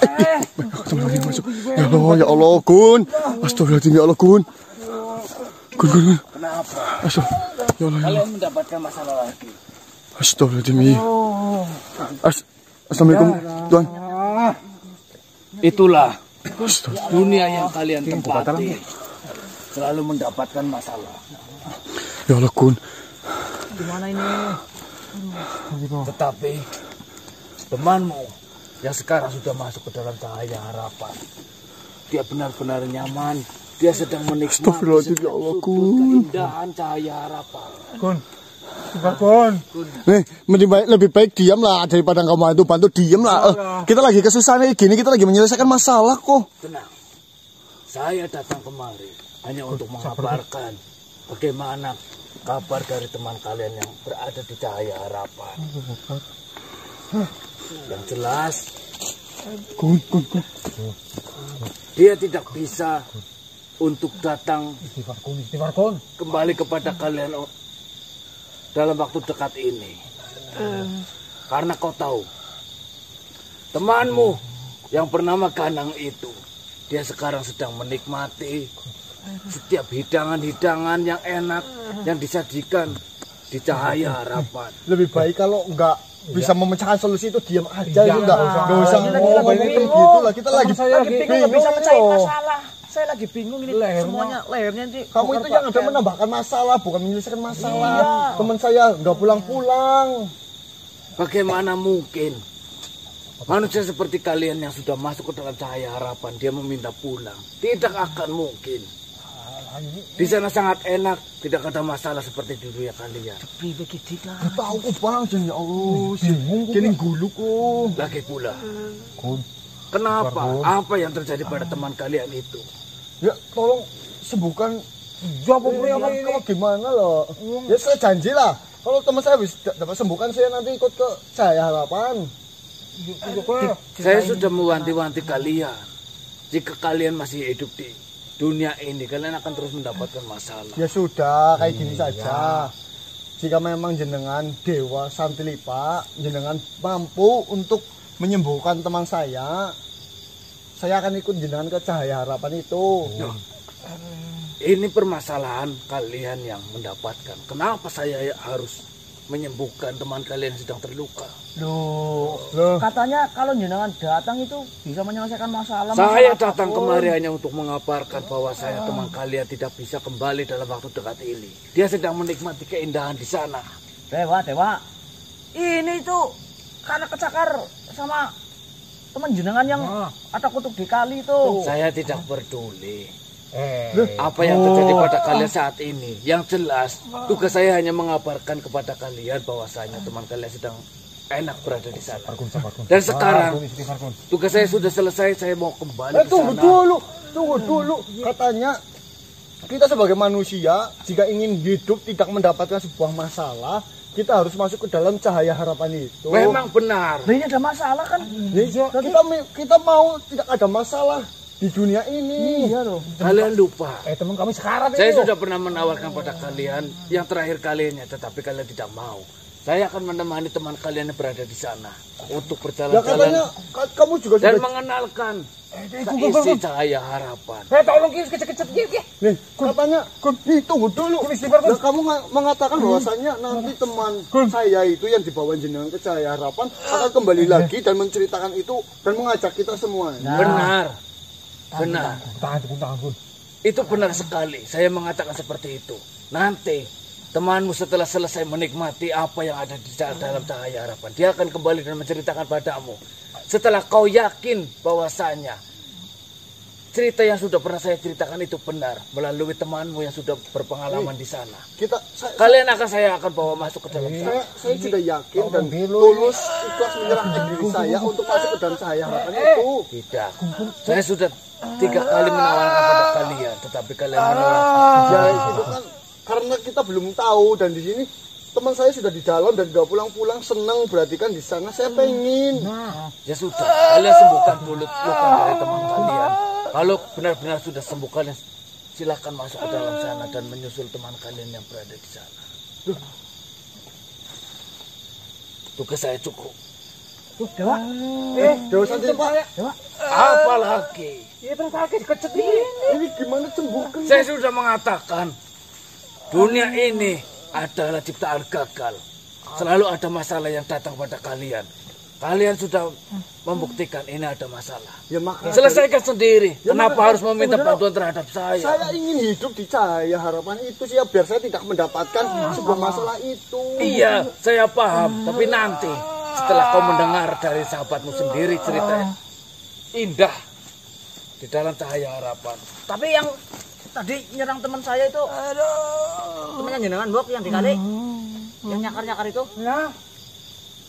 Astagfirullahaladzim, masuk. Ya Allah, Gun. Astagfirullahaladzim, ya Allah, Gun. Gun. Kenapa? Ya Allah. Kalian mendapatkan masalah lagi. Astagfirullahaladzim. Assalamualaikum, Tuan. Itulah dunia yang kalian tempati. Selalu mendapatkan masalah. Ya Allah, Gun. Gimana ini? Tetapi temanmu yang sekarang sudah masuk ke dalam cahaya harapan, dia benar-benar nyaman. Dia sedang menikmati Astagfirullahaladzim, ya Allah, Gun. keindahan cahaya harapan. Gun. Gun. Nih, lebih baik diam lah daripada kamu itu bantu diam lah. Kita lagi kesusahan gini, kita lagi menyelesaikan masalah kok. Tenang. Saya datang kemari hanya untuk mengabarkan bagaimana kabar dari teman kalian yang berada di cahaya harapan. Yang jelas, Gun. dia tidak bisa untuk datang Istighfar, Gun. kembali kepada kalian dalam waktu dekat ini. Karena kau tahu, temanmu yang bernama Ganang itu, dia sekarang sedang menikmati setiap hidangan-hidangan yang enak yang disajikan di cahaya harapan. Lebih baik kalau enggak bisa memecahkan solusi itu diam aja, enggak usah lagi gitu lah. Kita lagi bingung nggak bisa mecahin masalah. Saya lagi bingung ini semuanya lehernya nanti. Kamu itu yang ada menambahkan masalah, bukan menyelesaikan masalah. Teman saya nggak pulang-pulang. Bagaimana mungkin manusia seperti kalian yang sudah masuk ke dalam cahaya harapan dia meminta pulang? Tidak akan mungkin. Di sana sangat enak, tidak ada masalah seperti di dunia kalian. Tahu kok bang, ya Allah, kini gulu kok. Lagi pula, kenapa? Apa yang terjadi pada teman kalian itu? Ya tolong sembuhkan. Ya apa gimana loh? Ya saya janji lah. Kalau teman saya dapat sembuhkan, saya nanti ikut ke cahaya harapan. Saya sudah mewanti-wanti kalian. Jika kalian masih hidup di dunia ini, kalian akan terus mendapatkan masalah. Ya sudah, kayak gini saja. Jika memang jenengan Dewa Santilipa, jenengan mampu untuk menyembuhkan teman saya akan ikut jenengan ke cahaya harapan itu. Ini permasalahan kalian yang mendapatkan. Kenapa saya harus menyembuhkan teman kalian yang sedang terluka? Loh. Katanya kalau jenengan datang itu bisa menyelesaikan masalah. Saya datang kemari hanya untuk mengabarkan bahwa saya teman kalian tidak bisa kembali dalam waktu dekat ini. Dia sedang menikmati keindahan di sana. Dewa. Ini tuh karena kecakar sama teman jenengan yang ada kutuk di kali itu. Saya tidak peduli apa yang terjadi pada kalian saat ini. Yang jelas, tugas saya hanya mengabarkan kepada kalian bahwasanya teman kalian sedang enak berada di sana. Dan sekarang tugas saya sudah selesai, saya mau kembali ke sana. Tunggu dulu. Katanya kita sebagai manusia jika ingin hidup tidak mendapatkan sebuah masalah, kita harus masuk ke dalam cahaya harapan itu. Memang benar. Nah, ini ada masalah kan? Kita mau tidak ada masalah di dunia ini. Iya loh. Kalian lupa. Teman kami sekarang Saya sudah pernah menawarkan pada kalian yang terakhir kalinya, tetapi kalian tidak mau. Saya akan menemani teman kalian yang berada di sana untuk berjalan-jalan. Katanya kamu juga dan mengenalkan isi cahaya harapan. Tolong kecet-kecet gitu. Nih, katanya tunggu dulu. Nah, kamu mengatakan bahwasanya nanti teman saya itu yang dibawa jenengan ke cahaya harapan akan kembali lagi dan menceritakan itu dan mengajak kita semua. Benar. Itu benar sekali. Saya mengatakan seperti itu. Nanti temanmu setelah selesai menikmati apa yang ada di dalam cahaya harapan, dia akan kembali dan menceritakan padamu. Setelah kau yakin bahwasanya cerita yang sudah pernah saya ceritakan itu benar melalui temanmu yang sudah berpengalaman di sana, saya akan bawa masuk ke dalam sana. Saya sudah yakin dan tulus ikhlas menyerahkan diri saya untuk masuk ke dalam cahaya harapan itu. Tidak, saya sudah 3 kali menawarkan pada kalian, tetapi kalian menolak. Ya itu kan karena kita belum tahu, dan di sini teman saya sudah di dalam dan gak pulang-pulang, senang berarti kan di sana saya pengen. Ya sudah, kalian sembuhkan dulu luka dari teman kalian. Kalau benar-benar sudah sembuh, kalian silakan masuk ke dalam sana dan menyusul teman kalian yang berada di sana. Tugas saya cukup. Dewa. Dewa Santilipa. Dewa. Apalagi Ya terus sakit kecet ini. Ini gimana sembuhkan? saya sudah mengatakan dunia ini adalah ciptaan gagal. Selalu ada masalah yang datang pada kalian. Kalian sudah membuktikan ini ada masalah. Ya makanya Selesaikan sendiri. Ya, Kenapa makanya- harus meminta sebenarnya- bantuan terhadap saya? saya ingin hidup di Cahaya Harapan itu sih ya, biar saya tidak mendapatkan sebuah masalah itu. Iya, saya paham. Tapi nanti setelah kau mendengar dari sahabatmu sendiri cerita indah di dalam Cahaya Harapan. Tapi yang tadi nyerang teman saya itu temannya jenengan Bok yang dikali. Yang nyakar-nyakar itu. Nah,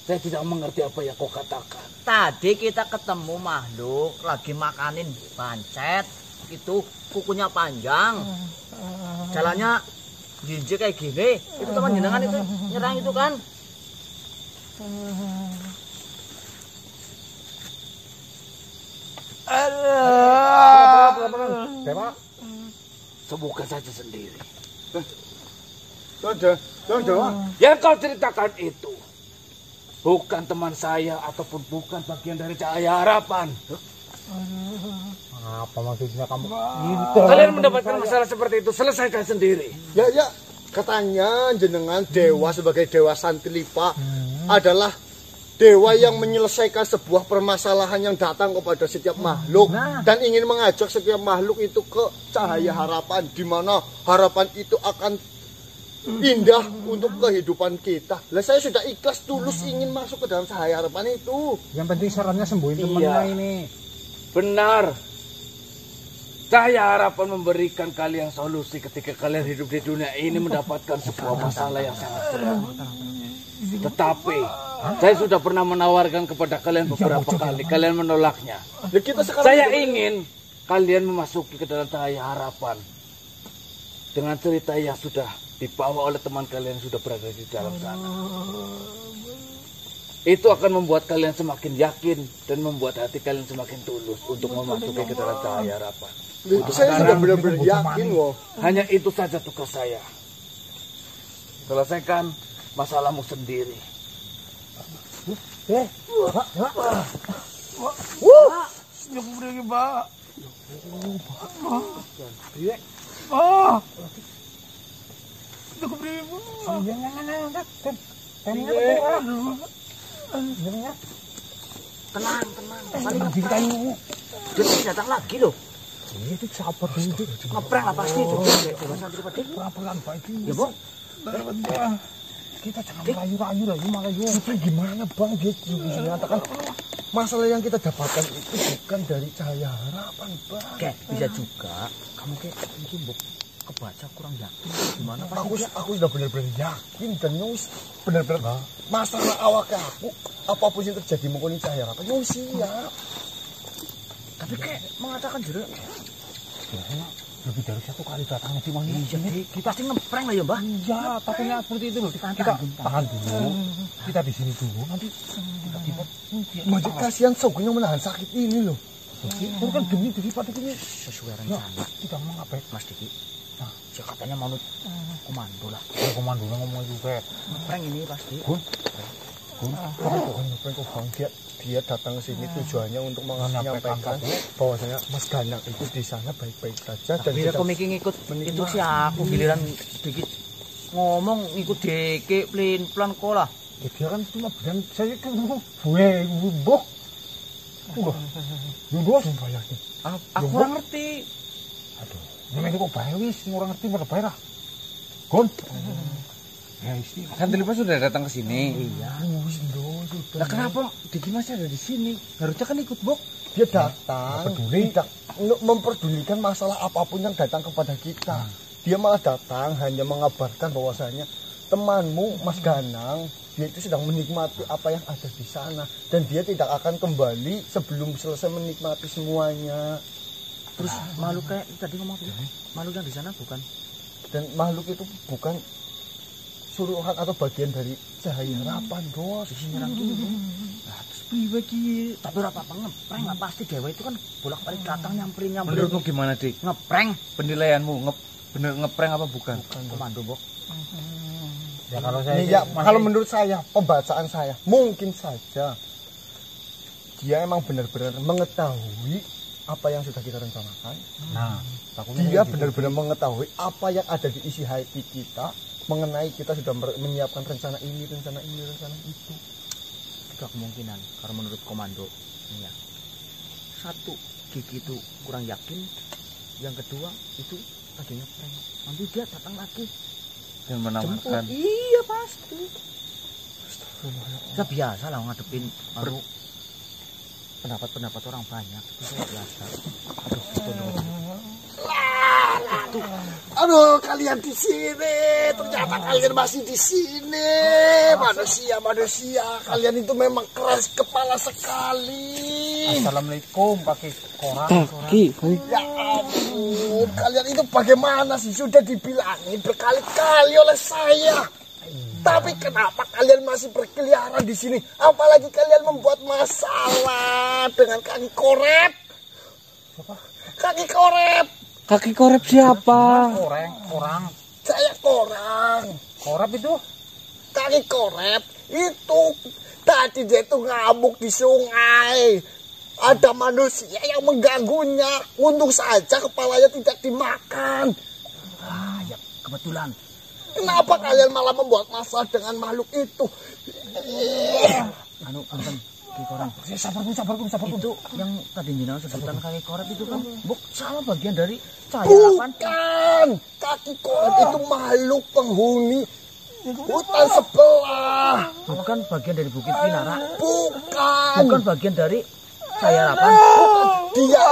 saya tidak mengerti apa yang kau katakan. Tadi kita ketemu makhluk lagi makanin bancet. Itu kukunya panjang. Jalannya jinjik kayak gini. Itu teman jenengan itu nyerang itu kan. Sembuhkan saja sendiri. Jangan. Yang kau ceritakan itu bukan teman saya ataupun bukan bagian dari Cahaya Harapan. Apa maksudnya kamu? Kalian mendapatkan masalah seperti itu, selesaikan sendiri. Ya, katanya jenengan dewa sebagai dewa Santilipa adalah dewa yang menyelesaikan sebuah permasalahan yang datang kepada setiap makhluk dan ingin mengajak setiap makhluk itu ke Cahaya Harapan, di mana harapan itu akan indah untuk kehidupan kita. Lah saya sudah ikhlas tulus ingin masuk ke dalam Cahaya Harapan itu. Yang penting sarannya sembuhin Iya. temennya ini. Benar. Cahaya Harapan memberikan kalian solusi ketika kalian hidup di dunia ini mendapatkan sebuah masalah yang sangat berat. Tetapi saya sudah pernah menawarkan kepada kalian beberapa kali, kalian menolaknya. Ya, kita sekarang Saya ingin kalian memasuki ke dalam Cahaya Harapan dengan cerita yang sudah dibawa oleh teman kalian yang sudah berada di dalam sana. Itu akan membuat kalian semakin yakin dan membuat hati kalian semakin tulus untuk memasuki ke dalam Cahaya Harapan. saya sudah benar-benar yakin loh. Hanya itu saja tugas saya. Selesaikan masalahmu sendiri. Tenang. Paling dia pasti datang lagi loh. Itu siapa dulu? Ngeprank lah pasti itu. Dewa Santilipa. Pelan-pelan Pak ini. Ya Bok. Kita jangan rayu-rayu lah, Melayu. Itu gimana Bang? Dia juga mengatakan masalah yang kita dapatkan itu bukan dari Cahaya Harapan, Bang. Oke, bisa juga kamu kayak mungkin Bok kebaca kurang yakin gimana pasti Aku sudah benar-benar yakin dan nyus benar-benar masalah awak aku apapun yang terjadi mengkoni Cahaya Harapan nyus siap. tapi kayak mengatakan jero Lebih dari 1 kali datangnya di mana? kita pasti ngeprank lah ya Mbah. Iya, tapi nggak seperti itu loh. Kita tahan dulu. Kita di sini dulu. Nanti tiba-tiba Macam kasihan Sogun yang menahan sakit ini loh. itu kan demi daripada ini. Sesuai rencana Kita mau ngapain? Mas Diki. Nah, dia katanya mau komando lah. Komando ngomong juga. Ngeprank ini pasti. Bang, dia datang ke sini tujuannya untuk menyampaikan bahwasanya Mas Ganang itu di sana baik-baik saja dan Tapi tidak aku mikir ngikut itu sih aku giliran dikit ngomong ngikut deke plan kolah. Ya, dia kan cuma bilang saya kan gue boh. Boh sumpah yakin. Aku kurang ngerti. Aduh, ini kok bayar wis, orang ngerti pada bayar lah. Gon. Ya isi. Santilipa sudah datang ke sini. Iya. Nah kenapa Diki masih ada di sini? Harusnya kan ikut Bok. dia datang tidak memperdulikan masalah apapun yang datang kepada kita. Dia malah datang hanya mengabarkan bahwasanya temanmu Mas Ganang dia itu sedang menikmati apa yang ada di sana dan dia tidak akan kembali sebelum selesai menikmati semuanya. Terus makhluk kayak tadi ngomong tuh, makhluk yang di sana bukan. Dan makhluk itu bukan suruhan atau bagian dari Cahaya Harapan, Bos. Nyerang gitu. Nah, terus piye ki? Tapi ora apa-apa ngeprank lah pasti dewa itu kan bolak-balik datang nyamperin. Menurutmu gimana Dik? Ngeprank Penilaianmu bener ngeprank apa bukan? komando Bok. Ya kalau saya Ya, kalau menurut saya, pembacaan saya, mungkin saja dia emang benar-benar mengetahui apa yang sudah kita rencanakan. Nah, Dia benar-benar mengetahui apa yang ada di isi hati kita mengenai kita sudah menyiapkan rencana ini, rencana itu. Tiga kemungkinan karena menurut komando ini ya. Satu, Gigi itu kurang yakin. Yang kedua itu lagi ngeprank. Nanti dia datang lagi Dan jemput. menawarkan. Iya pasti. Kita biasa lah ngadepin pendapat-pendapat orang banyak. Itu biasa. Aduh, kalian di sini. Ternyata kalian masih di sini. Manusia. Kalian itu memang keras kepala sekali. Assalamualaikum pakai koran. Ya ampun, kalian itu bagaimana sih? Sudah dibilangin berkali-kali oleh saya. Tapi kenapa kalian masih berkeliaran di sini? Apalagi kalian membuat masalah dengan kaki korep. Kaki korep. Kaki korep siapa? Orang. Saya korang. Korap itu? Kaki korep itu tadi dia itu ngamuk di sungai. Ada manusia yang mengganggunya. Untung saja kepalanya tidak dimakan. Ah, ya kebetulan. Kenapa kalian malah membuat masalah dengan makhluk itu? Punten, Ki Korang. Sabar. Itu yang tadi jenengan sebutan kaki korep itu kan sama bagian dari cahaya harapan. Bukan. Kaki korep itu makhluk penghuni hutan sebelah. Bukan bagian dari Bukit Pinara. Bukan. Bukan bagian dari cahaya harapan. Dia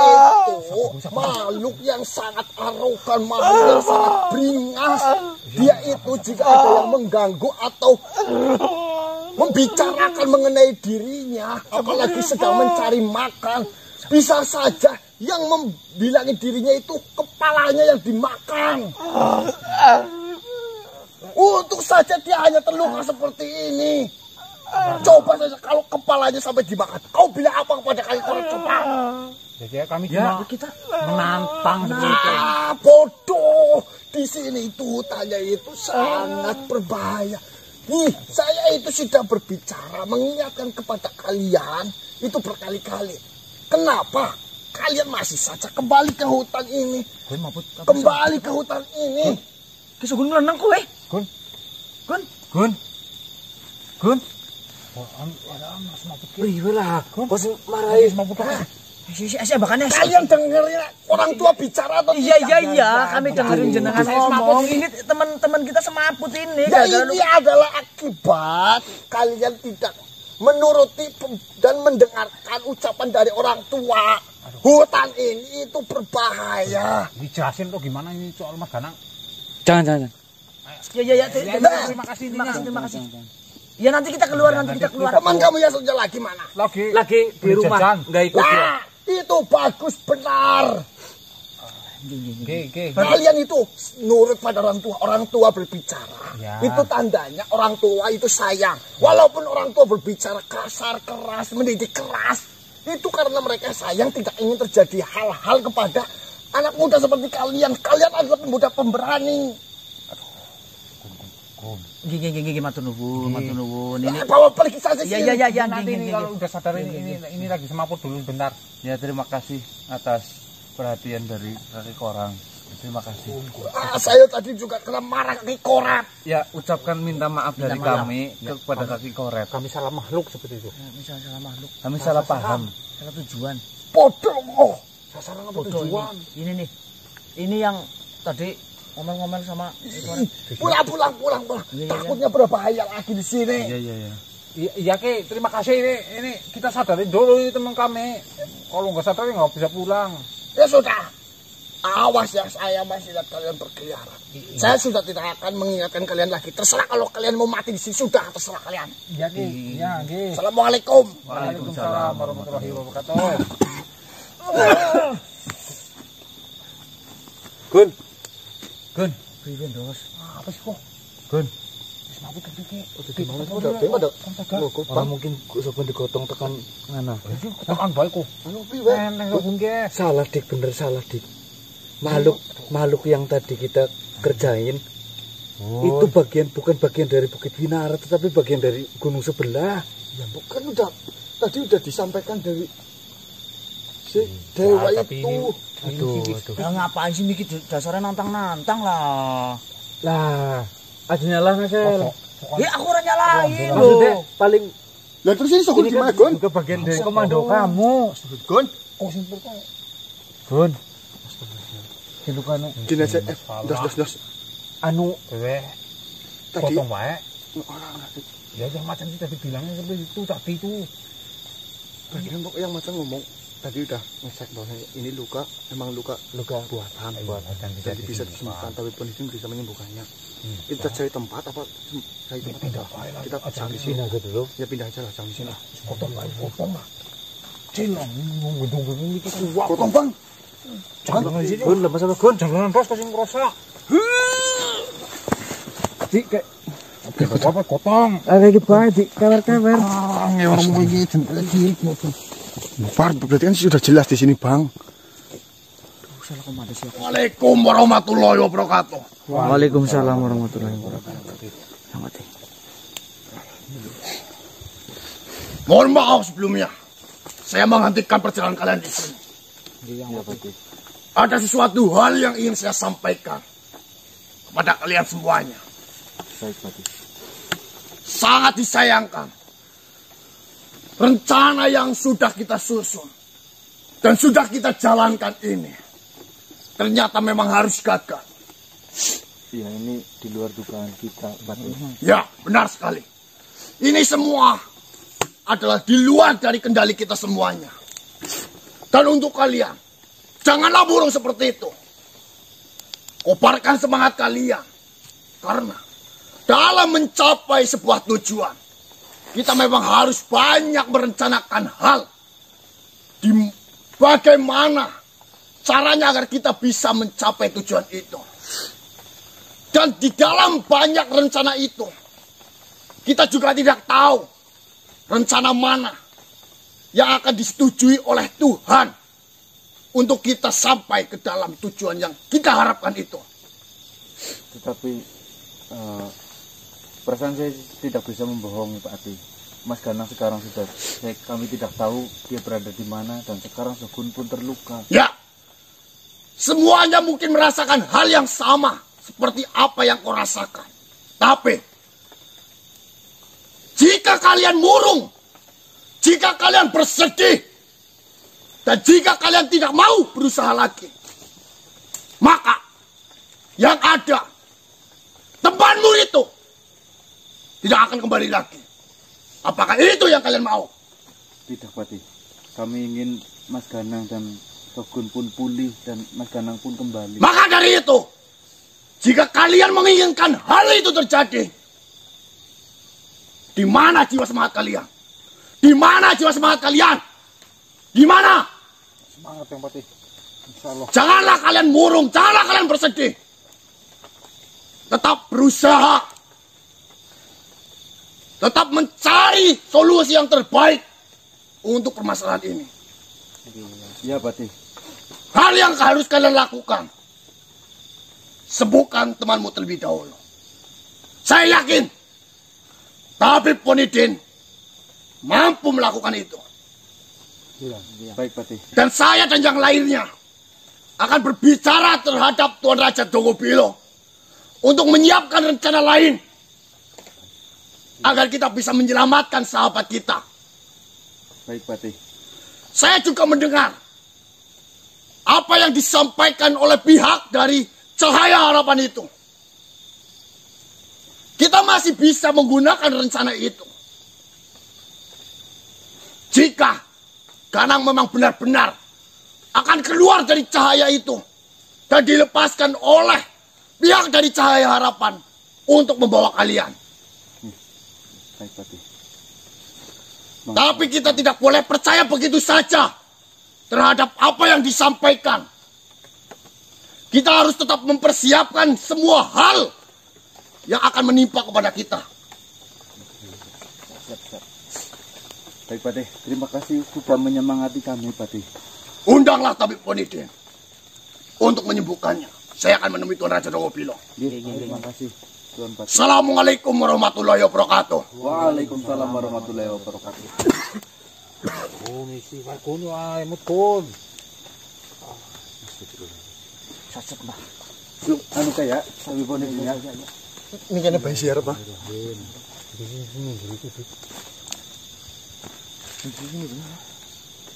itu makhluk yang sangat arogan, makhluk yang sangat beringas. Dia itu jika ada yang mengganggu atau membicarakan mengenai dirinya, apalagi sedang mencari makan, bisa saja yang membilangi dirinya itu kepalanya yang dimakan. Untuk saja dia hanya terluka seperti ini. Coba saja kalau kepalanya sampai dimakan, kau bilang apa kepada kaki korep coba? Jadi kami Ya, cuma kita menantang seperti itu. Bodoh. Di sini itu hutannya itu sangat berbahaya. Nih, saya itu sudah berbicara, mengingatkan kepada kalian itu berkali-kali. Kenapa kalian masih saja kembali ke hutan ini? Gun mabut. Kembali ke hutan ini. Kesugun lenang kowe. Gun. Priwe lah. Kok sing marahi Saya bahkan Kalian dengerin orang tua bicara atau Iya, tidak? kami dengerin jenengan ngomong. Ini teman-teman kita semaput ini. Ya Gara-gara ini adalah akibat kalian tidak menuruti dan mendengarkan ucapan dari orang tua. Hutan ini itu berbahaya. Dijelasin tuh gimana ini soal Mas Ganang. Jangan. Ya, Terima kasih intinya. terima kasih. Ya nanti kita keluar. Teman kamu yang sudah lagi mana? Lagi di rumah jajan. enggak ikut ya. Nah, itu bagus benar. Oke. Kalian itu nurut pada orang tua. Orang tua berbicara. Ya. Itu tandanya orang tua itu sayang. Walaupun orang tua berbicara kasar, keras, mendidik keras. Itu karena mereka sayang, tidak ingin terjadi hal-hal kepada anak muda seperti kalian. Kalian adalah pemuda pemberani. Gigi matur nuwun. Ini Bawa pergi saja sih. ya Nanti ini kalau udah sadar ini lagi semaput dulu bentar. Ya terima kasih atas perhatian dari kaki korang. Terima kasih. Saya tadi juga kena marah kaki korep. Ya ucapkan minta maaf dari kami kepada kaki korep. Kami salah makhluk seperti itu. misalnya salah makhluk, Kami salah paham. salah tujuan. Bodoh. Sasaran apa Bodoh tujuan? ini nih. Ini yang tadi ngomel-ngomel sama Pulang. Iya. Takutnya berbahaya lagi di sini. Iya. Iya Ki, terima kasih ini kita sadarin dulu ini teman kami. Kalau nggak sadar nggak bisa pulang. Ya sudah. Awas ya, saya masih lihat kalian berkeliaran. Saya sudah tidak akan mengingatkan kalian lagi. Terserah kalau kalian mau mati di sini, sudah terserah kalian. Iya Ki, iya Ki. Assalamualaikum. Waalaikumsalam warahmatullahi wabarakatuh. Gun. Priwen dos. Apa sih kok? Gun. Orang mungkin sopan digotong tekan ngana. tekan baik kok. Eneng kok Ki. Salah dik. Makhluk yang tadi kita kerjain itu bukan bagian dari Bukit Pinara, tetapi bagian dari gunung sebelah. Ya bukan udah tadi udah disampaikan dari si dewa tapi itu. Aduh. Ya ngapain sih Miki dasarnya nantang-nantang lah. Lah, aja lah Nasel. Ya aku orang nyalain Maksudnya loh. paling Lah terus ini sokul ini gimana, kan Gon? juga bagian dari komando kamu. Gon, Kok simpel kok? Gun. Silukane gini aja, dos. anu Dewe Tadi potong wae. orang Ya yang macam sih tadi bilangnya seperti itu tadi itu. tadi kan yang macam ngomong tadi udah ngecek bahwa ini luka, emang luka buatan. Buatan Jadi bisa disembuhkan, tapi penelitian bisa menyembuhkannya. Kita cari tempat apa? Cari tempat. Kita jangan di sini. pindah ke dulu. Ya pindah aja lah, jangan di sini. Potong wae, potong lah. Cilang ngundung ini iki kuat. Potong bang. Jangan di sini. Gun, lepas sama Gun. Jangan terus kasih ngerasa. Di kayak Apa potong? lagi bae di kawer-kawer. Ngewan mau ini cilik maupun. Berarti kan sudah jelas di sini bang. Waalaikumsalam warahmatullahi wabarakatuh. Waalaikumsalam warahmatullahi wabarakatuh. Mohon maaf sebelumnya. Saya menghentikan perjalanan kalian di sini. Ada sesuatu hal yang ingin saya sampaikan kepada kalian semuanya. Sangat disayangkan. Rencana yang sudah kita susun dan sudah kita jalankan ini ternyata memang harus gagal. Ya ini di luar dugaan kita, Pak. Ya, benar sekali. Ini semua adalah di luar dari kendali kita semuanya. Dan untuk kalian, janganlah burung seperti itu. Kobarkan semangat kalian. Karena dalam mencapai sebuah tujuan, kita memang harus banyak merencanakan hal. Di bagaimana caranya agar kita bisa mencapai tujuan itu. Dan di dalam banyak rencana itu, kita juga tidak tahu rencana mana yang akan disetujui oleh Tuhan untuk kita sampai ke dalam tujuan yang kita harapkan itu. Tetapi perasaan saya tidak bisa membohongi Pak Ati. Mas Ganang sekarang sudah kami tidak tahu dia berada di mana dan sekarang Sogun pun terluka. Ya, semuanya mungkin merasakan hal yang sama seperti apa yang kau rasakan. Tapi jika kalian murung, jika kalian bersedih, dan jika kalian tidak mau berusaha lagi, maka yang ada temanmu itu tidak akan kembali lagi. Apakah itu yang kalian mau? Tidak Pak Ati. Kami ingin Mas Ganang dan Sogun pun pulih dan Mas Ganang pun kembali. Maka dari itu, jika kalian menginginkan hal itu terjadi, di mana jiwa semangat kalian? Di mana jiwa semangat kalian? Di mana? Semangat yang Pati. Insyaallah. Janganlah kalian murung, janganlah kalian bersedih. Tetap berusaha. Tetap mencari solusi yang terbaik untuk permasalahan ini. Ya Pak Ati. Hal yang harus kalian lakukan, sembuhkan temanmu terlebih dahulu. Saya yakin Tabib Ponidin mampu melakukan itu. Baik Pak Ati. Dan saya dan yang lainnya akan berbicara terhadap Tuan Raja Dongobilo untuk menyiapkan rencana lain agar kita bisa menyelamatkan sahabat kita. Baik Pak Ati. Saya juga mendengar apa yang disampaikan oleh pihak dari Cahaya Harapan itu. Kita masih bisa menggunakan rencana itu. Jika Ganang memang benar-benar akan keluar dari cahaya itu dan dilepaskan oleh pihak dari Cahaya Harapan untuk membawa kalian. Baik Pak Ati. Tapi kita tidak boleh percaya begitu saja terhadap apa yang disampaikan. Kita harus tetap mempersiapkan semua hal yang akan menimpa kepada kita. Baik Pak Ati. Terima kasih sudah menyemangati kami Pak Ati. Undanglah Tabib Ponidin untuk menyembuhkannya. Saya akan menemui Tuan Raja Dongobilo. Terima kasih Tuan Pak Ati. Assalamualaikum warahmatullahi wabarakatuh. Waalaikumsalam warahmatullahi wabarakatuh. Kun isi, wae kun wae mut. Sacet, Mbah. Yuk, anu kayak tabibon ini ya. Ini kayaknya bayi siar, Pak.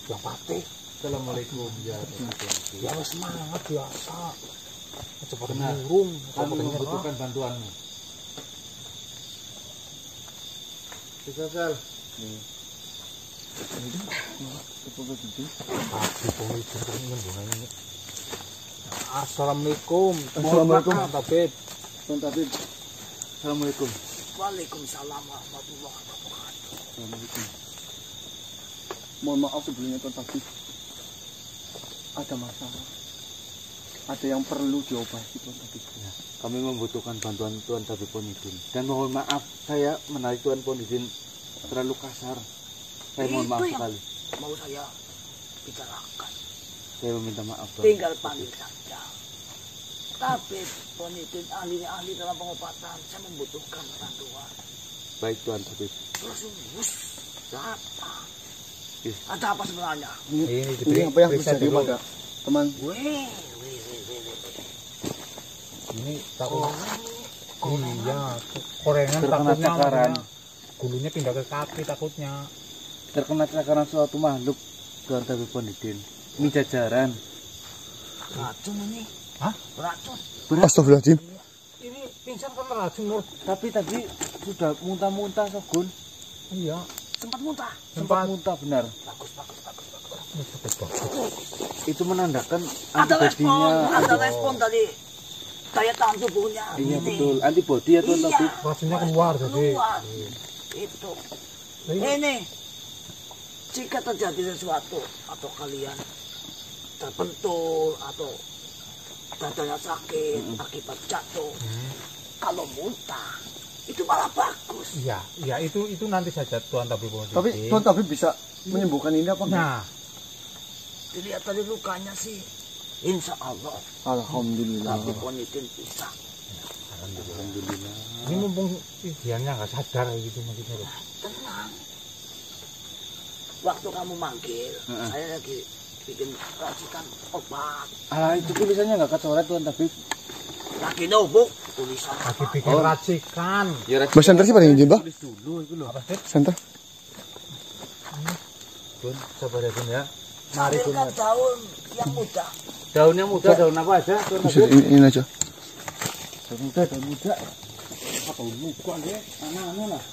Ya pati. Assalamualaikum ya. Ya wis semangat biasa. Cepat Benar. murung, Kami membutuhkan bantuanmu. Bisa, Sal. Assalamualaikum. Assalamualaikum. Tabib. Tuan Tabib. Assalamualaikum. Waalaikumsalam warahmatullahi wabarakatuh. Assalamualaikum. Mohon maaf sebelumnya Tuan Tabib. Ada masalah. Ada yang perlu diobati Tuan Tabib. Ya, kami membutuhkan bantuan Tuan Tabib Ponidin. Dan mohon maaf, saya menarik Tuan Ponidin terlalu kasar. Saya mohon maaf Itu yang sekali. mau saya bicarakan. Saya meminta maaf Tuan. Tinggal panggil saja. Tapi Ponidin ahli dalam pengobatan, saya membutuhkan bantuan. Baik Tuan Tabib. Terus apa? Ih. Ada apa sebenarnya? Ini apa yang terjadi pada teman? Wih. Ini takut. Iya, korengan Terkena takutnya. cakaran. Gulunya pindah ke kaki takutnya. Terkena cakaran suatu makhluk Tuan Tabib Ponidin. Ini jajaran. Racun ini. Hah? Racun. Astagfirullahaladzim. Ini pingsan kan racun, Nur. Tapi tadi sudah muntah-muntah Sogun. Iya. Sempat muntah. Sempat muntah benar. Bagus. Itu menandakan Ada antibodinya. respon dari daya tahan tubuhnya. Iya Ini. betul, antibodi ya Tuan Iya. Tabib. Racunnya keluar jadi. Keluar. Itu. Ini. Jika terjadi sesuatu atau kalian terpentul atau dadanya sakit akibat jatuh, kalau muntah itu malah bagus. Iya, itu nanti saja Tuan Tabib. Tapi Tuan Tabib bisa menyembuhkan ini apa enggak? Nah, Dilihat dari lukanya sih, insya Allah Alhamdulillah. Tapi Ponidin bisa. ini mumpung Diannya nggak sadar gitu maksudnya. Tenang. Waktu kamu manggil, saya lagi bikin racikan obat. Alah itu tulisannya nggak kecoret Tuan Tabib. Lagi nubuk tulisan Lagi apa? bikin racikan. Ya Mas Center sih pada izin, Mbah? Tulis dulu itu loh. Apa sih? Center. Tun, sabar ya Tun ya. Ambilkan daun yang muda. Daunnya muda, daun apa aja Tuan Bisa Tabib? ini aja. Daun muda, daun muda. Apa muka deh? Anak-anak lah.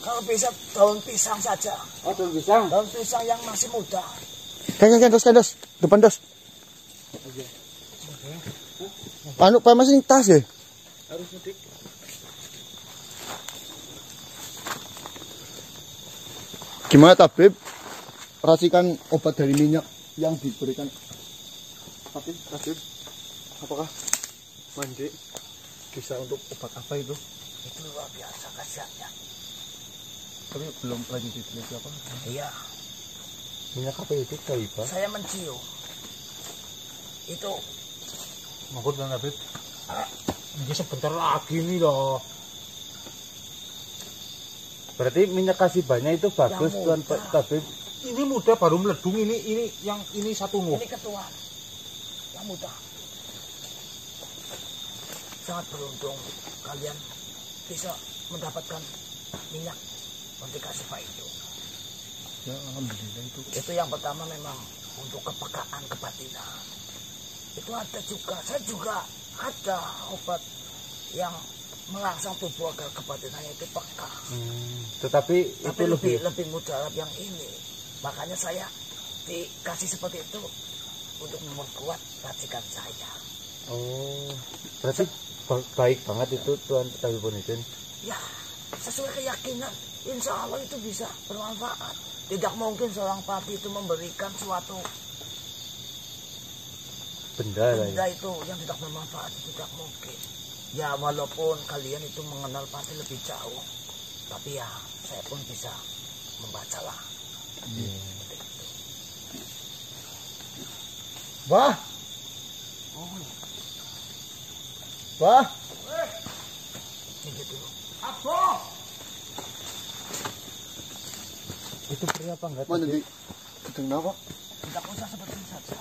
Kalau bisa daun pisang saja. Oh daun pisang. Daun pisang yang masih muda. Kayak dos. Depan dos. Anu Pak Mas ini tas ya? Harus mudik. Gimana Tabib? Racikan obat dari minyak yang diberikan. Tabib, apakah mandi bisa untuk obat apa itu? Itu luar biasa khasiatnya. Tapi belum lagi diteliti apa? Iya, Minyak apa itu? Kaiba? saya mencium. Itu Maksud Tuan Tabib. Ini sebentar lagi nih loh. Berarti minyak kasih banyak itu bagus Yang Tuan muda. Tabib. Ini muda baru meledung ini satu nuh. ini ketua yang muda. Sangat beruntung kalian bisa mendapatkan minyak dikasih Pak itu. Ya alhamdulillah itu. Itu yang pertama memang untuk kepekaan kebatinan. Itu ada juga, saya juga ada obat yang merangsang tubuh agar kebatinannya itu peka. Tetapi Tapi itu lebih mudah yang ini. Makanya saya dikasih seperti itu untuk memperkuat racikan saya. Oh, berarti baik banget itu Tuan Tabib Ponidin. Ya, sesuai keyakinan, insya Allah itu bisa bermanfaat. Tidak mungkin seorang pati itu memberikan suatu Benda lah ya. benda itu yang tidak bermanfaat, tidak mungkin. Ya walaupun kalian itu mengenal pati lebih jauh, tapi ya saya pun bisa membacalah. Wah. Wah. Ini dulu. Itu peri apa enggak? Mana di gedeng apa? Tidak usah seperti ini saja.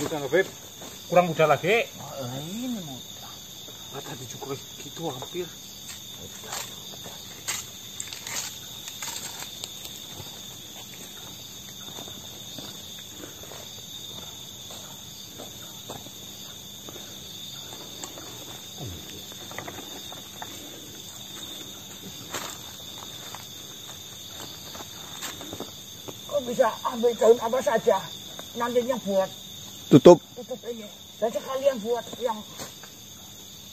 Bukan, Beb. Kurang muda lagi. Oh, ini mudah. Tadi juga gitu hampir. Kok bisa ambil daun apa saja? Nantinya buat Tutup. tutup ini. Dan sekalian buat yang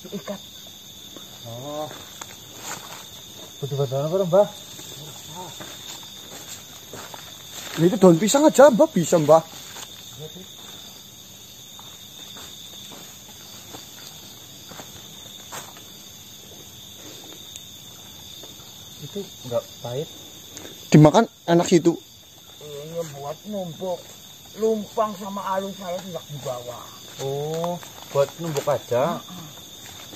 diikat. Oh. Butuh bantuan apa, Mbah? Ya, itu daun pisang aja, Mbak. Bisa, Mbak. Itu enggak pahit. Dimakan enak itu. Ini buat numpuk. Lumpang sama alu saya tidak dibawa. Oh, buat numbuk aja.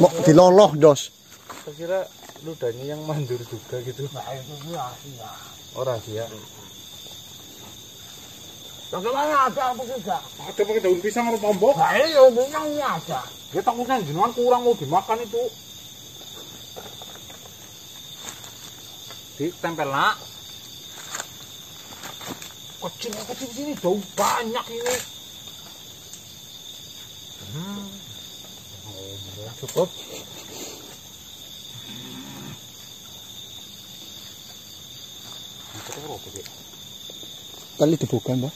Mau diloloh, Dos. Saya kira ludahnya yang mandur juga gitu. Nah, itu rahasia. Oh, rahasia. Bagaimana ada apa juga? Ada pakai daun pisang atau tombok? Nah, ini pisangnya ada. Dia takutnya jenengan kurang mau dimakan itu. Ditempel nak. Kecil sini jauh banyak ini. Cukup. Kali dibuka, Mbak.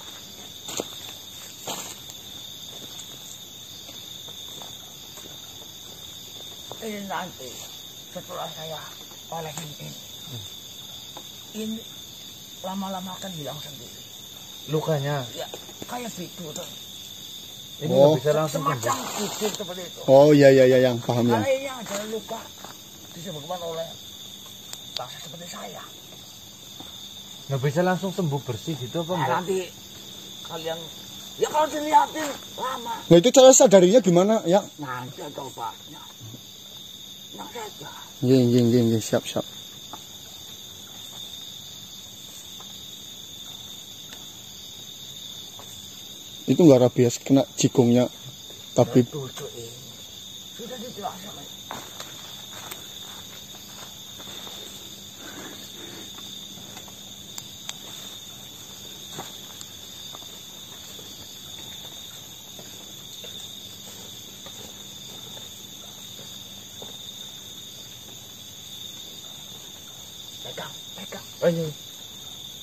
Ini nanti setelah saya olehin ini lama-lama akan hilang sendiri. Lukanya. Ya, kayak bidu tuh. Ini Oh. nggak bisa langsung sembuh. Semacam bidu seperti itu. Oh, iya, yang paham ya. Karena ini ada luka disebabkan oleh bangsa seperti saya. Nggak bisa langsung sembuh bersih gitu apa Nah, enggak? nanti kalian ya kalau dilihatin lama Nah, itu cara sadarinya gimana, ya? nanti ada obatnya. Nah saja. Nggih, siap. Itu nggak rabies, kena jigongnya. Tapi Tusuk ini sudah dijelaskan. Pegang. Ayo.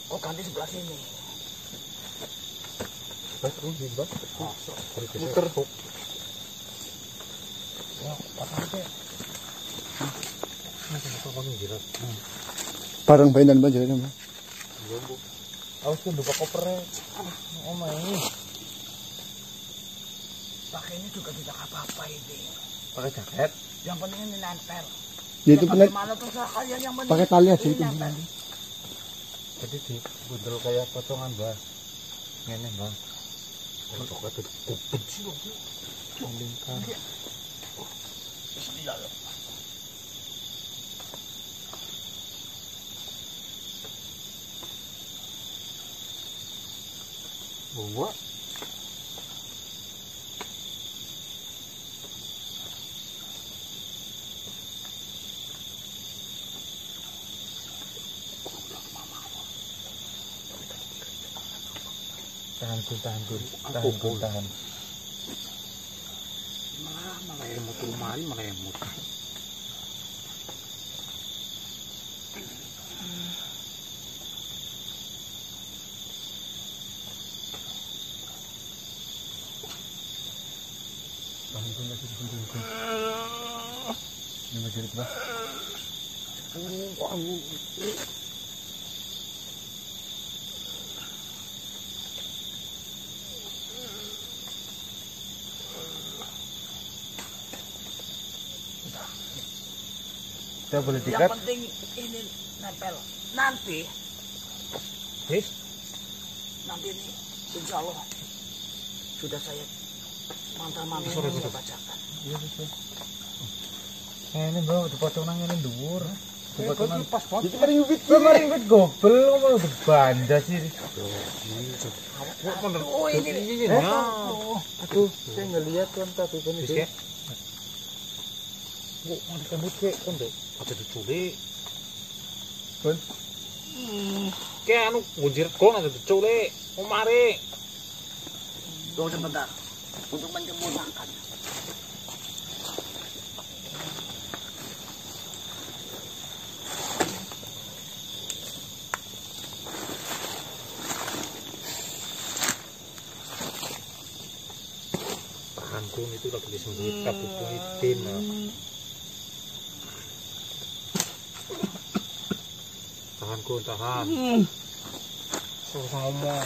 Kok ganti sebelah sini? Muter. bareng bayi dan banjir kan, Mbak? Awas tuh buka kopernya. Oh my. Pakai ini juga tidak apa-apa ini. Pakai jaket. Yang penting ini nempel. Ya itu benar. Bagaimana terserah kalian yang penting. Pakai tali aja ini itu. nempel. Jadi di bundel kayak potongan, Mbah. Ngene, Mbah. Bismillah. Bawa. Tahan. Malah emot rumah ini malah emot. Kita boleh Yang dikat. penting ini nempel. Nanti ini insya Allah sudah saya mantra-mantra saya bacakan. Ini, Bro, dipotong nang ngene dhuwur. Pas banget. Iki paling wit. Kemarin wit gobel ngomong banda sih. Oh ini. Aduh, saya nggak lihat kan tadi kan itu. Kek. Kok mau dikambut kek kan deh. Ada diculik. Kon. Kek anu ngunjir kon ada diculik. Mau mari. Tunggu sebentar untuk menyempurnakan. Kun itu lagi disembunyi kabut Muhyiddin. Tahan kun, tahan. Susah ngomong.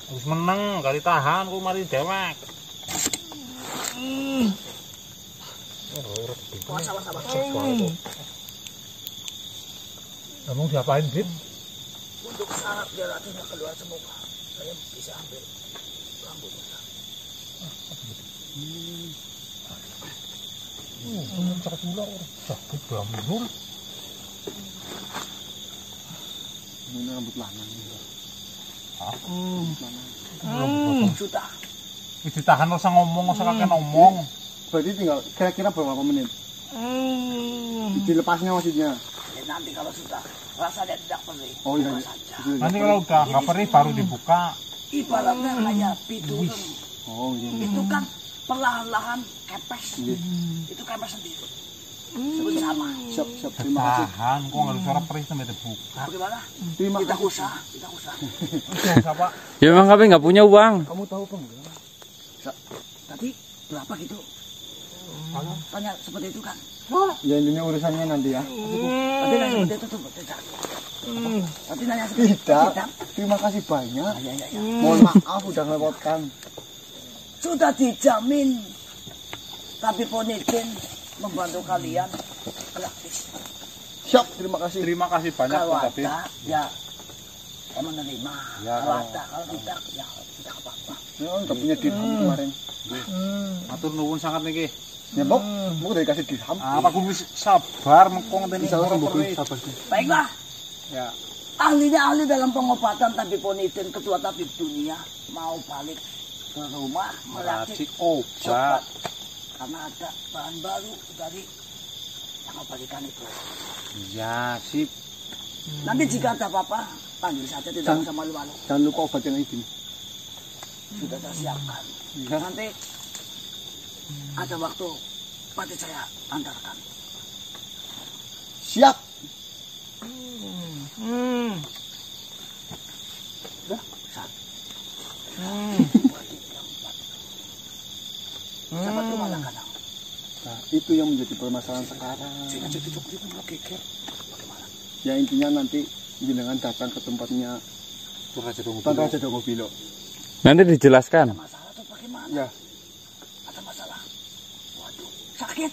Harus menang, kali tahan ku mari dewek. Sabar. Kamu diapain, Bib? Untuk syarat biar racunnya keluar semua, saya bisa ambil rambutnya. Cakap ular, cabut bambu. Ini rambut lanang. Sudah. Ditahan usah ngomong, usah kakek ngomong. Berarti tinggal kira-kira berapa menit? Dilepasnya maksudnya. Ya, nanti kalau sudah rasanya tidak perih. Oh iya. buka saja. Nanti kalau udah nggak perih baru dibuka. Ibaratnya kayak piturun. Oh iya. Itu kan perlahan-lahan kepes. Iya. Itu kepes sendiri. Seperti sama. Siap, terima kasih. Tahan, kok nggak ada suara perih sampai dibuka. Bagaimana? Terima Kita kasih. usah. Usah Pak. Ya emang kami nggak punya uang. Kamu tahu apa enggak? Tadi berapa gitu? Tanya seperti itu kan? Ya intinya urusannya nanti ya. Tadi nanya seperti itu tuh, tidak. Tadi nanya seperti itu. Tidak. Terima kasih banyak. Ya. Mohon maaf udah ngelewatkan. Sudah dijamin. Tapi Ponitin membantu kalian gratis. Siap, terima kasih. Terima kasih banyak Kalau Pak Bib. ada, ya saya menerima. Ya, kalau kalau- ada, kalau tidak, ya tidak apa-apa. Ya, enggak punya dirham kemarin. Matur nuwun sangat niki. Ya, Bok, mau udah dikasih dirham. Apa aku wis sabar mengko ngenteni Insya Allah ora sembuh. perih. Sabar. Baiklah, Ya. ahlinya ahli dalam pengobatan tapi Ponitin ketua tabib dunia mau balik ke rumah meracik Meracik obat. karena ada bahan baru dari yang obatikan itu. Ya, sip. Nanti jika ada apa-apa, panggil saja tidak usah malu-malu. Jangan lupa obat yang ini. Sudah saya siapkan. Ya. Nanti ada waktu pasti saya antarkan. Siap. Dapat rumah kadang. Nah, itu yang menjadi permasalahan sekarang. Sehingga jadi coklat itu mau geger. Bagaimana? Ya intinya nanti jenengan datang ke tempatnya Tuan Raja Dongobilo. Nanti dijelaskan. Masalah atau bagaimana? Ya, Ada masalah. Waduh, sakit.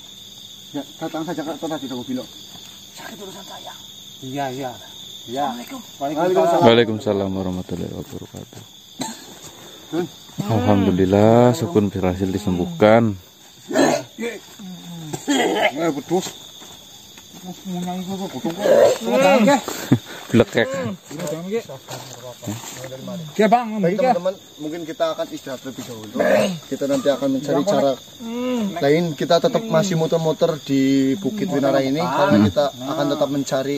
ya datang saja ke Tuan Raja Dongobilo. Sakit urusan saya. Iya, iya. Ya. Assalamualaikum. Waalaikumsalam. Waalaikumsalam warahmatullahi wabarakatuh. Alhamdulillah, Sukun berhasil disembuhkan. Bedus. Semuanya itu kok potong kok. Blekek. Ya, Bang, Baik iki. teman-teman, mungkin kita akan istirahat lebih dahulu. Kita nanti akan mencari cara lain. Kita tetap masih muter-muter di Bukit Winara ini karena kita akan tetap mencari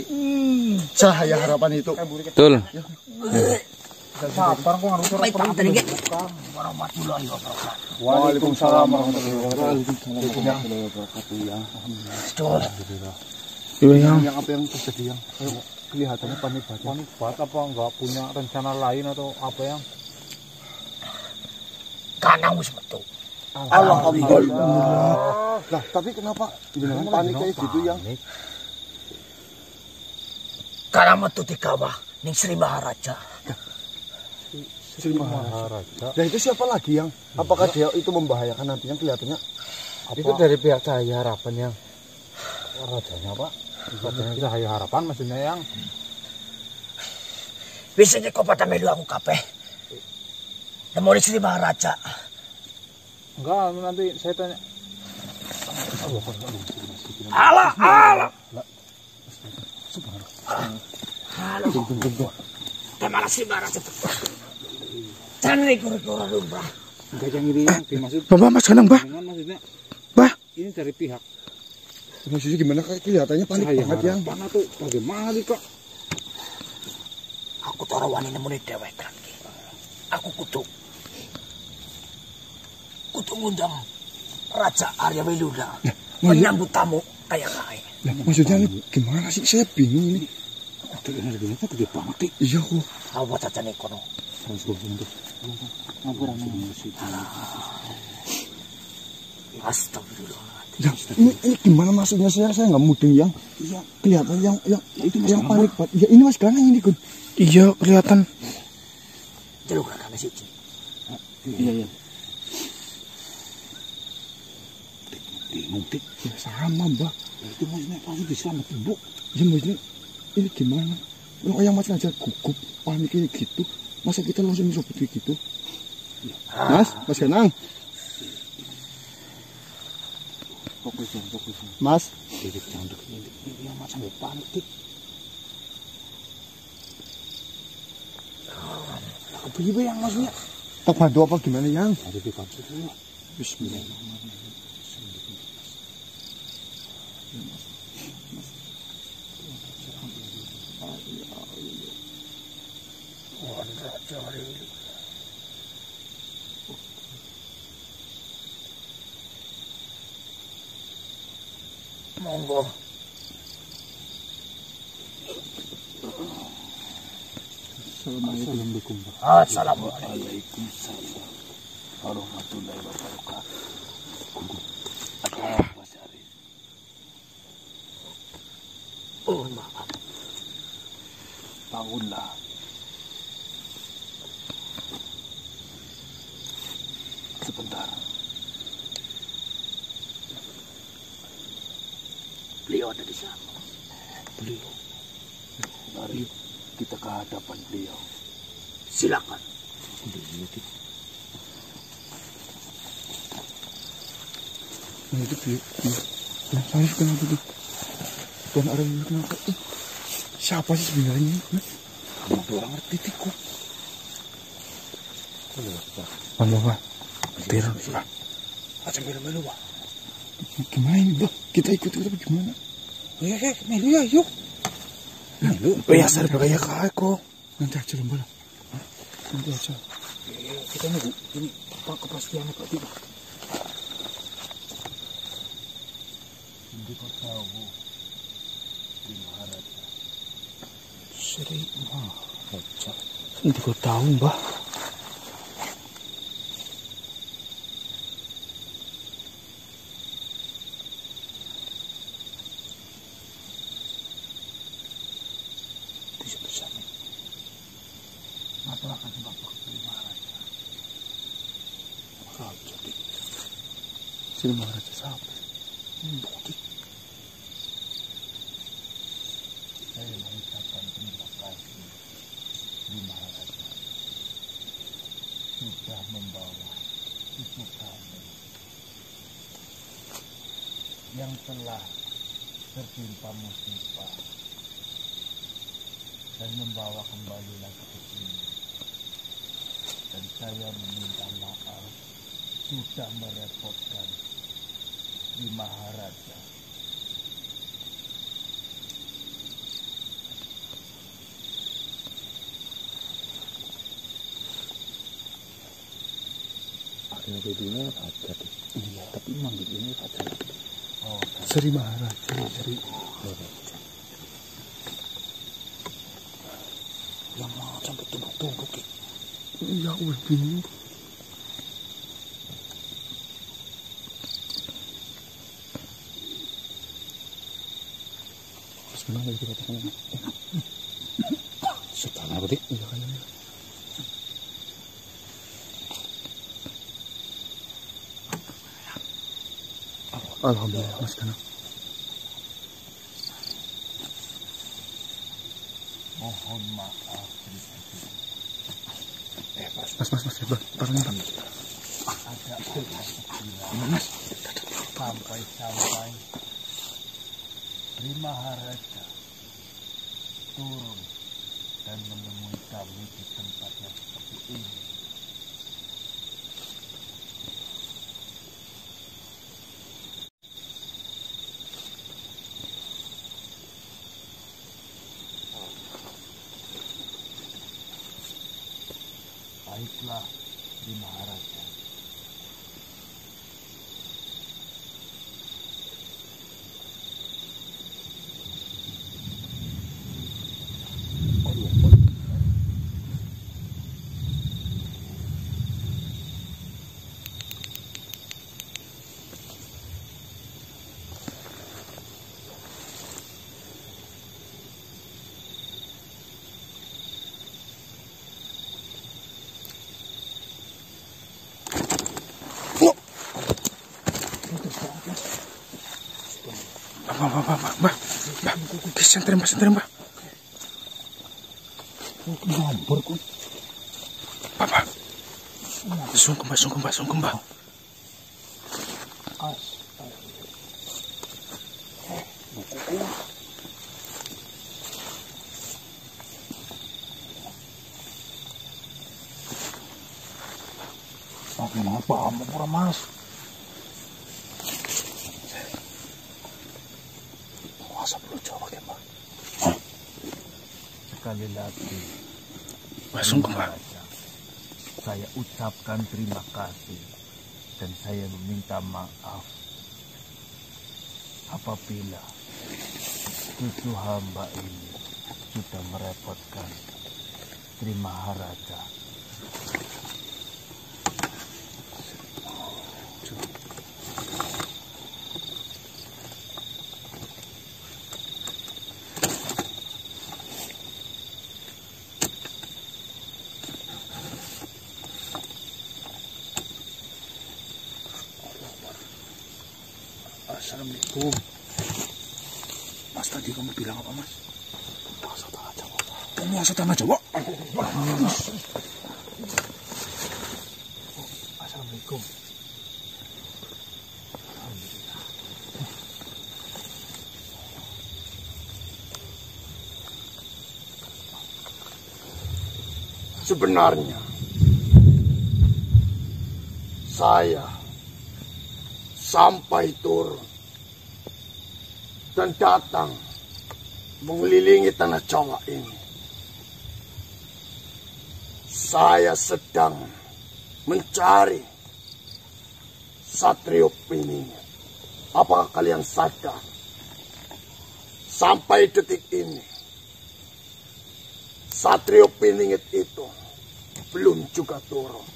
cahaya harapan itu. Betul. Sabar kok ngarep ora Baik, Pak perih. Abdul warahmatullahi wabarakatuh. Waalaikumsalam warahmatullahi wabarakatuh. Ya, Betul. yang apa yang terjadi yang kelihatannya panik banget. Panik banget apa enggak punya rencana lain atau apa yang? Karena wis metu. Alhamdulillah. Lah, tapi kenapa jenengan panik kayak gitu yang? Karena metu di kawah ning Sri Maharaja. Sri Maharaja. Nah itu siapa lagi yang? Apakah dia itu membahayakan nantinya kelihatannya? Itu dari pihak Cahaya Harapan yang rajanya, Pak. Rajanya Cahaya Harapan maksudnya yang Biasanya kau pada melu aku kabeh. Nemu di Sri Maharaja. enggak nanti saya tanya. Alah. Halo. Kemana sih marah cepet? Jangan ikut-ikut lumrah. Enggak yang ini yang dimaksud. Bapak Mas Ganang, Bah. Dengan maksudnya, Bah. ini dari pihak Maksudnya gimana, kayak kelihatannya panik saya banget yang. harapan tuh bagaimana nih kok? Aku taruh wani nemuni dewek kan. Aku kudu ngundang Raja Arya Wiluda menyambut tamu kayak kaya. Lah, maksudnya ini gimana sih? Saya bingung ini. Aduh, energinya tuh gede banget nih. Iya kok. Apa saja nih kono? Harus gue untuk ngapuran musik. Astagfirullah. Ya, ini gimana maksudnya? Saya nggak mudeng yang. Iya, kelihatan yang itu yang panik banget. Ya ini Mas Ganang ini, Gun. Iya, kelihatan. Jeluk kami sih. Iya. Bingung, Dik. Ya sama, Mbak. Itu maksudnya langsung diselamatin, Bu. Ya maksudnya ini gimana? Yang Mas aja gugup, panik kayak gitu. Masa kita langsung seperti gitu? Mas Ganang. Fokus. Mas. Dik, jangan deket ini. Ini yang macam panik, Dik. Apa yang maksudnya? Tak bantu apa gimana yang? Ada di kampus dulu. Bismillahirrahmanirrahim. Monggo. Assalamualaikum. Assalamualaikum warahmatullahi wabarakatuh. Ada Mas Arif. Oh maaf. Bangunlah. Sebentar. Beliau ada di sana. Beliau. Mari kita ke hadapan beliau. Silakan. Nah itu dia. Yang saya kenapa tuh? Tuan Arya kenapa tuh? Siapa sih sebenarnya? Kamu tuh orang ngerti, Dik, kok. Apa? Tiran, Pak. Macam melu-melu, Pak. Gimana ini, Bah? Kita ikut apa gimana? Melu ya, yuk. Melu. Ya, saya kayak kok. Nanti aja lomba lah. Nanti aja. Kita nunggu ini Pak kepastiannya Pak Dik. Hindi ko tahu di Maharaja. Seri Maharaja. Hindi ko tahu, Mbah. Bisa-bisa nih. Masalah kan Bapak di Maharaja. Maharaja, Dik. Seri Maharaja siapa? Dik. Saya mengucapkan terima kasih di Maharaja sudah membawa cucu kami yang telah tertimpa musibah dan membawa kembali lagi ke sini. Dan saya meminta maaf sudah merepotkan di Maharaja. Akhirnya ini Raja, Dik. Iya, tapi manggil ini Raja. Oh, Seri Maharaja, Seri. Yang macam bertumbuk-tumbuk, Dik. Iya, aku bingung. Sebenarnya lagi dikatakan apa? Setan apa, Dik? Iya kayaknya. Alhamdulillah, Mas Ganang. mohon maaf. Mas, hebat. Parahnya, Pak. Agak Mas. Sampai di Maharaja turun dan menemui kami di tempat yang seperti ini. Baiklah, di Maharaja. Mbak, sentrim mbak. Ngambur kok. Mbak. Sungkem mbak. Kenapa kamu kurang mas? Masa perlu jawab ya mbak? Sekali lagi, Sungkem mbak. saya ucapkan terima kasih dan saya meminta maaf apabila cucu hamba ini sudah merepotkan Sri Maharaja. Assalamualaikum. Mas, tadi kamu bilang apa mas? Bahasa tanah Jawa. Kamu bahasa tanah Jawa? Assalamualaikum. Sebenarnya saya sampai turun dan datang mengelilingi tanah Jawa ini. Saya sedang mencari Satrio Piningit. Apakah kalian sadar? Sampai detik ini Satrio Piningit itu belum juga turun.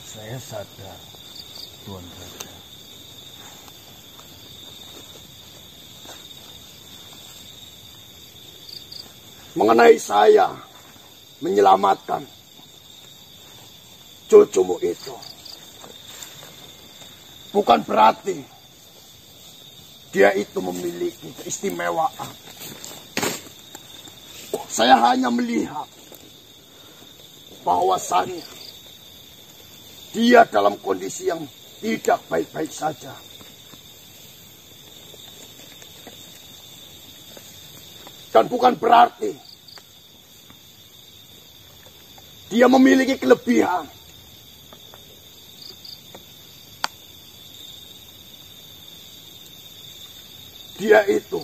Saya sadar, Tuan Raja. Mengenai saya menyelamatkan cucumu itu, bukan berarti dia itu memiliki keistimewaan. Saya hanya melihat bahwasannya dia dalam kondisi yang tidak baik-baik saja. Dan bukan berarti dia memiliki kelebihan. Dia itu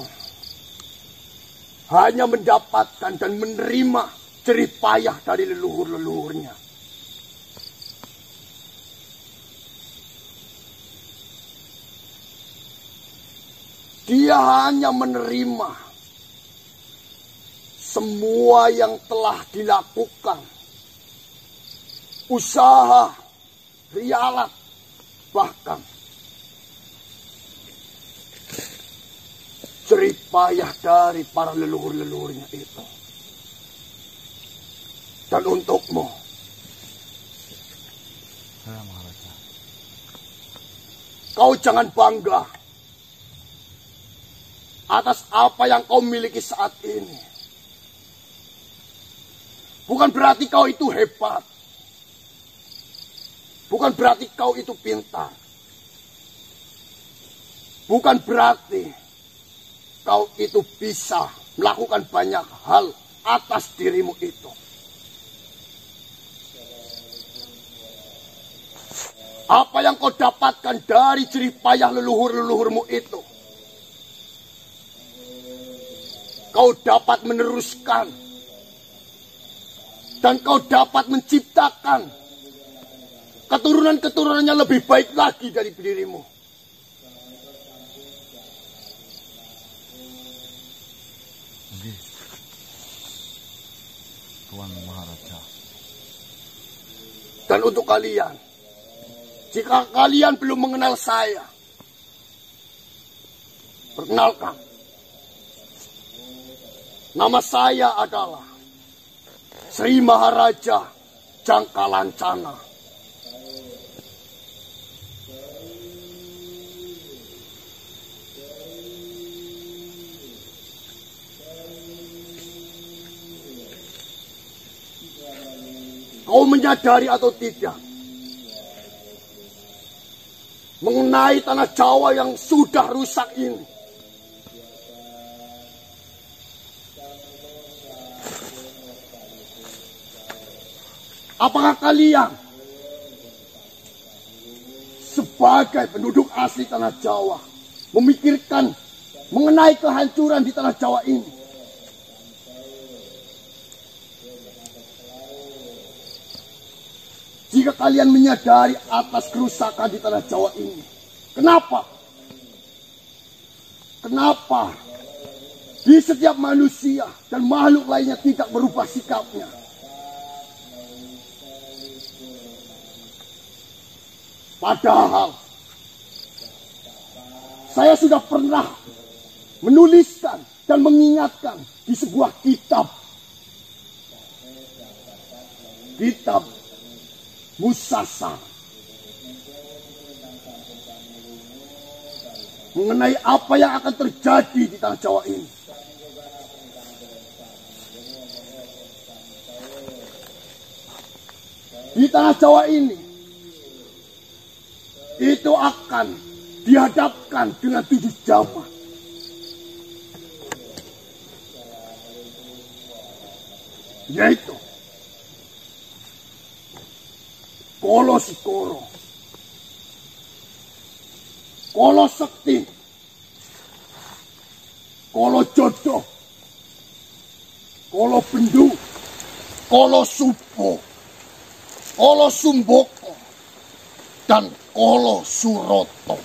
hanya mendapatkan dan menerima jerih payah dari leluhur-leluhurnya. Dia hanya menerima semua yang telah dilakukan. Usaha, rialat, bahkan jerih payah dari para leluhur-leluhurnya itu. Dan untukmu, kau jangan bangga atas apa yang kau miliki saat ini. Bukan berarti kau itu hebat. Bukan berarti kau itu pintar. Bukan berarti kau itu bisa melakukan banyak hal atas dirimu itu. Apa yang kau dapatkan dari jerih payah leluhur-leluhurmu itu, kau dapat meneruskan dan kau dapat menciptakan keturunan-keturunannya lebih baik lagi dari dirimu. Tuan Maharaja. Dan untuk kalian, jika kalian belum mengenal saya, perkenalkan, nama saya adalah Sri Maharaja Jangkalancana. Kau menyadari atau tidak mengenai tanah Jawa yang sudah rusak ini? Apakah kalian sebagai penduduk asli tanah Jawa memikirkan mengenai kehancuran di tanah Jawa ini? Jika kalian menyadari atas kerusakan di tanah Jawa ini, kenapa? Kenapa di setiap manusia dan makhluk lainnya tidak berubah sikapnya? Padahal saya sudah pernah menuliskan dan mengingatkan di sebuah kitab Musasar mengenai apa yang akan terjadi di tanah Jawa ini. Di tanah Jawa ini itu akan dihadapkan dengan 7 zaman. Yaitu Kolo Sikoro, Kolo Sekti, Kolo Jodoh, Kolo Bendu, Kolo Supo, Kolo Sumboko, dan Kolo Suroto.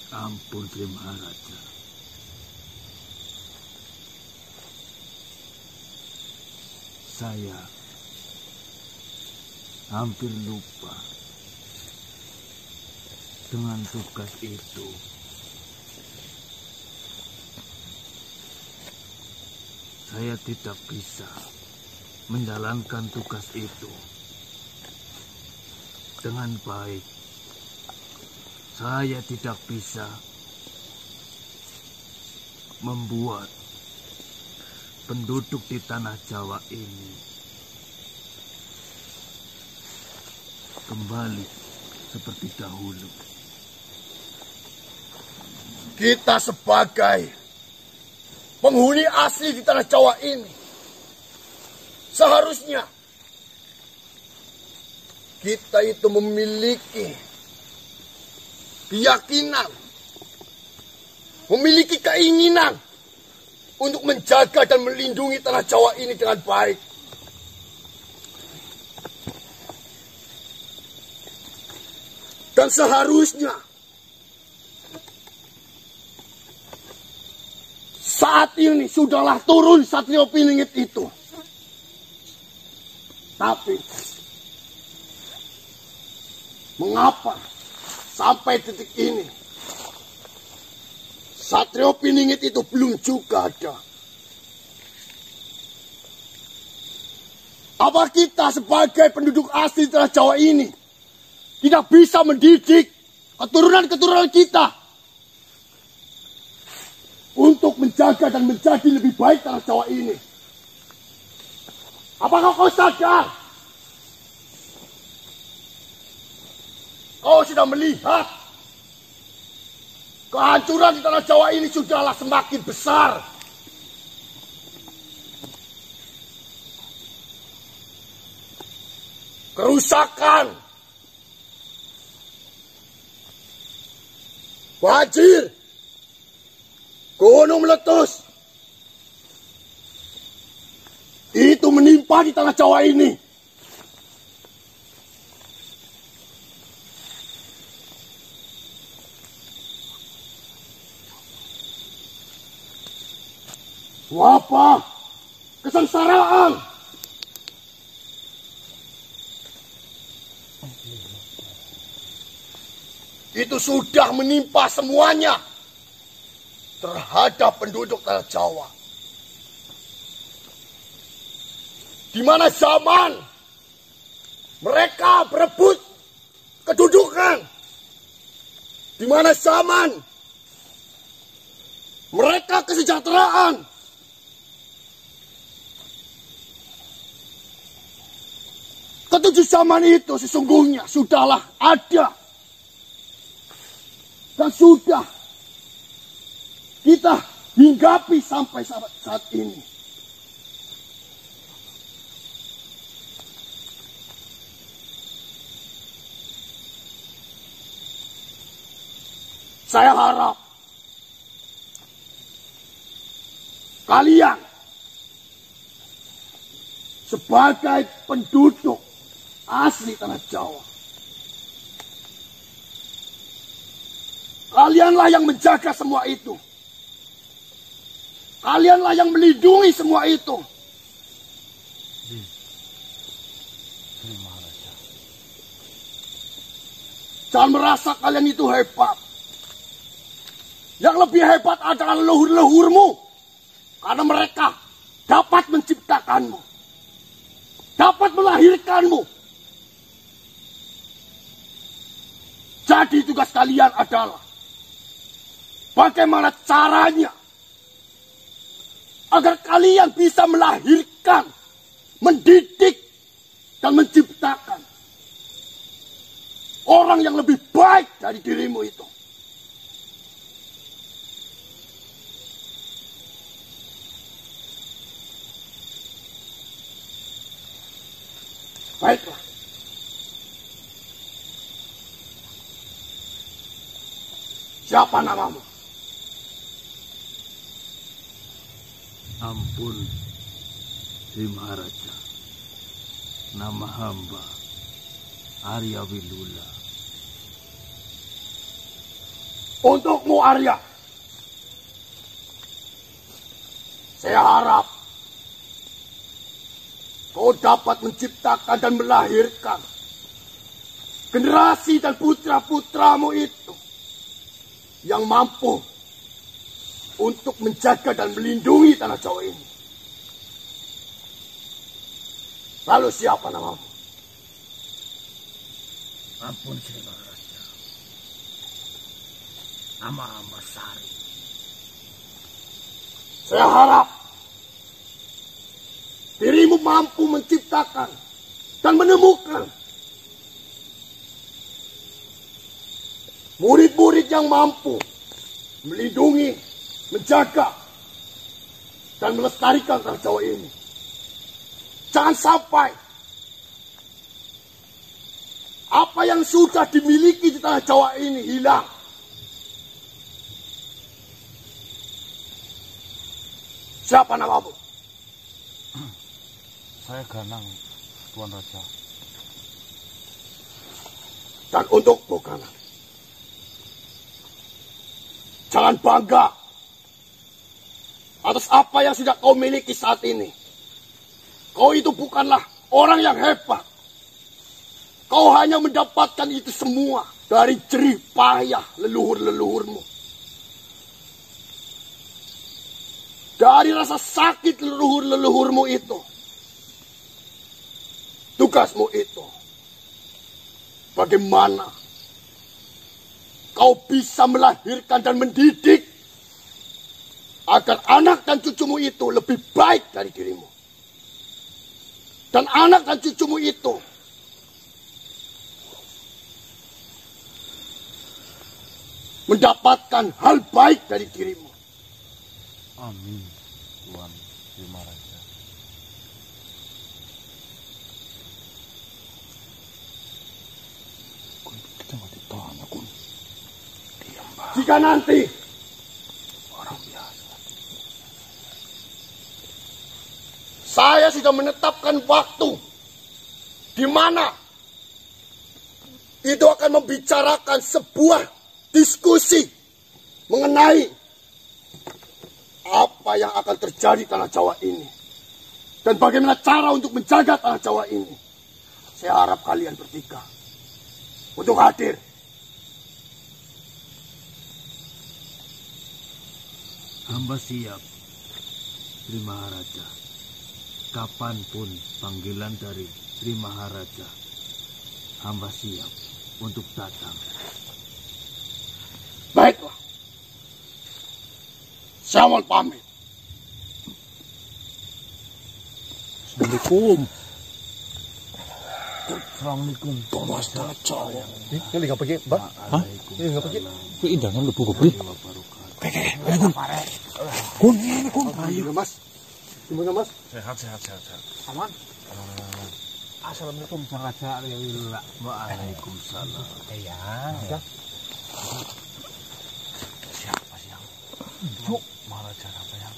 Ampun, Sri Maharaja. Saya hampir lupa dengan tugas itu. Saya tidak bisa menjalankan tugas itu dengan baik. Saya tidak bisa membuat penduduk di tanah Jawa ini kembali seperti dahulu. Kita sebagai penghuni asli di tanah Jawa ini, seharusnya kita itu memiliki keyakinan, memiliki keinginan untuk menjaga dan melindungi tanah Jawa ini dengan baik. Dan seharusnya saat ini sudahlah turun Satrio Piningit itu. Tapi mengapa sampai detik ini Satrio Piningit itu belum juga ada? Apa kita sebagai penduduk asli tanah Jawa ini tidak bisa mendidik keturunan-keturunan kita untuk menjaga dan menjadi lebih baik tanah Jawa ini? Apakah kau sadar? Kau sudah melihat kehancuran di tanah Jawa ini sudahlah semakin besar. Kerusakan, banjir, gunung meletus, itu menimpa di tanah Jawa ini. Wabah, kesengsaraan, itu sudah menimpa semuanya terhadap penduduk tanah Jawa. Di mana zaman mereka berebut kedudukan, di mana zaman mereka kesejahteraan, ketujuh zaman itu sesungguhnya sudahlah ada. Dan sudah kita hinggapi sampai saat ini. Saya harap kalian sebagai penduduk asli tanah Jawa, kalianlah yang menjaga semua itu. Kalianlah yang melindungi semua itu. Jangan merasa kalian itu hebat. Yang lebih hebat adalah leluhur-leluhurmu. Karena mereka dapat menciptakanmu. Dapat melahirkanmu. Jadi tugas kalian adalah bagaimana caranya agar kalian bisa melahirkan, mendidik, dan menciptakan orang yang lebih baik dari dirimu itu. Baiklah. Siapa namamu? Ampun, Sri Maharaja. Nama hamba Arya Wilula. Untukmu, Arya, saya harap kau dapat menciptakan dan melahirkan generasi dan putra-putramu itu yang mampu untuk menjaga dan melindungi tanah Jawa ini. Lalu siapa namamu? Ampun Sri Maharaja. Nama hamba Sari. Saya harap dirimu mampu menciptakan dan menemukan murid-murid yang mampu melindungi, menjaga, dan melestarikan tanah Jawa ini. Jangan sampai apa yang sudah dimiliki di tanah Jawa ini hilang. Siapa namamu? Saya Ganang, Tuan Raja. Dan untukmu, Ganang, jangan bangga atas apa yang sudah kau miliki saat ini. Kau itu bukanlah orang yang hebat. Kau hanya mendapatkan itu semua dari jerih payah leluhur-leluhurmu. Dari rasa sakit leluhur-leluhurmu itu. tugasmu itu. Bagaimana kau bisa melahirkan dan mendidik agar anak dan cucumu itu lebih baik dari dirimu. Dan anak dan cucumu itu mendapatkan hal baik dari dirimu. Amin, Tuan Bimaraja. Kita nggak ditanya, Kun. Jika nanti Orang biasa. saya sudah menetapkan waktu di mana itu akan membicarakan sebuah diskusi mengenai apa yang akan terjadi di tanah Jawa ini dan bagaimana cara untuk menjaga tanah Jawa ini. Saya harap kalian bertiga untuk hadir. Hamba siap, Sri Maharaja. Kapanpun panggilan dari Sri Maharaja, hamba siap untuk datang. Baiklah. Saya mohon pamit. Assalamualaikum. Assalamualaikum. Thomas Taca. Ini nggak pergi, Mbak? Hah? Ini nggak pergi. Kuwi indangan lebu kebri. Kun, ini Kun. Ayo, Mas. Gimana, Mas? Sehat. Aman? Assalamualaikum Maharaja. Waalaikumsalam. Ya. Siapa yang? Maharaja apa yang?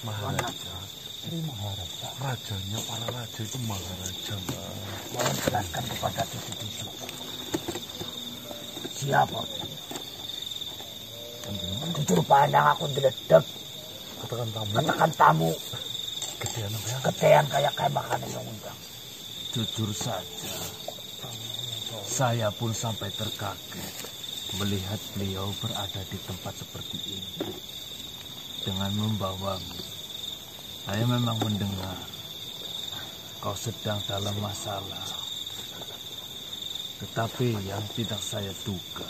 Maharaja. Rajanya para raja itu Maharaja. Mohon jelaskan kepada cucu-cucu. Siapa? Jujur pandang aku diledek. Katakan tamu. Ketean kayak makanan yang undang. Jujur saja, saya pun sampai terkaget melihat beliau berada di tempat seperti ini. Dengan membawamu, saya memang mendengar kau sedang dalam masalah. Tetapi yang tidak saya duga,